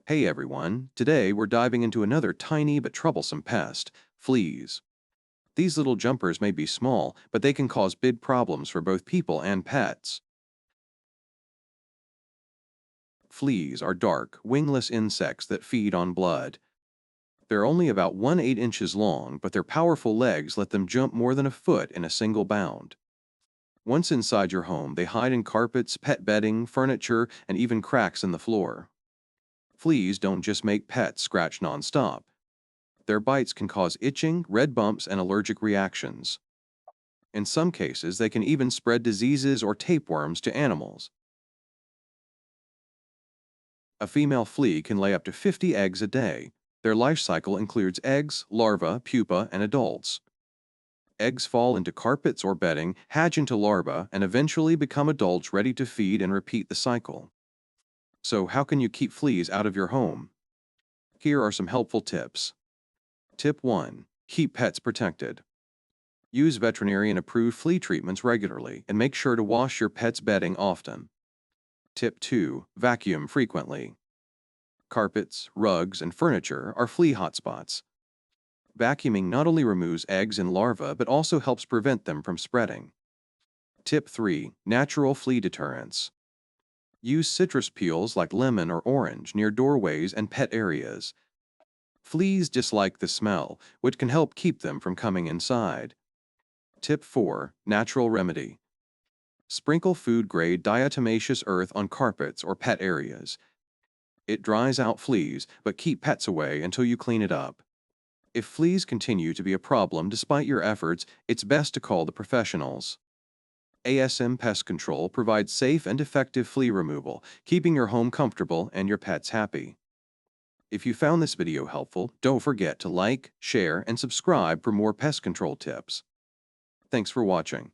Hey everyone, today we're diving into another tiny but troublesome pest, fleas. These little jumpers may be small, but they can cause big problems for both people and pets. Fleas are dark, wingless insects that feed on blood. They're only about 1/8 inches long, but their powerful legs let them jump more than a foot in a single bound. Once inside your home, they hide in carpets, pet bedding, furniture, and even cracks in the floor. Fleas don't just make pets scratch nonstop. Their bites can cause itching, red bumps, and allergic reactions. In some cases, they can even spread diseases or tapeworms to animals. A female flea can lay up to 50 eggs a day. Their life cycle includes eggs, larvae, pupa, and adults. Eggs fall into carpets or bedding, hatch into larvae, and eventually become adults ready to feed and repeat the cycle. So, how can you keep fleas out of your home? Here are some helpful tips. Tip 1. Keep pets protected. Use veterinarian-approved flea treatments regularly and make sure to wash your pet's bedding often. Tip 2. Vacuum frequently. Carpets, rugs, and furniture are flea hotspots. Vacuuming not only removes eggs and larvae but also helps prevent them from spreading. Tip 3. Natural flea deterrents. Use citrus peels like lemon or orange near doorways and pet areas. Fleas dislike the smell, which can help keep them from coming inside. Tip 4. Natural remedy. Sprinkle food-grade diatomaceous earth on carpets or pet areas. It dries out fleas, but keep pets away until you clean it up. If fleas continue to be a problem despite your efforts, it's best to call the professionals. ASM Pest Control provides safe and effective flea removal, keeping your home comfortable and your pets happy. If you found this video helpful, don't forget to like, share, and subscribe for more pest control tips. Thanks for watching.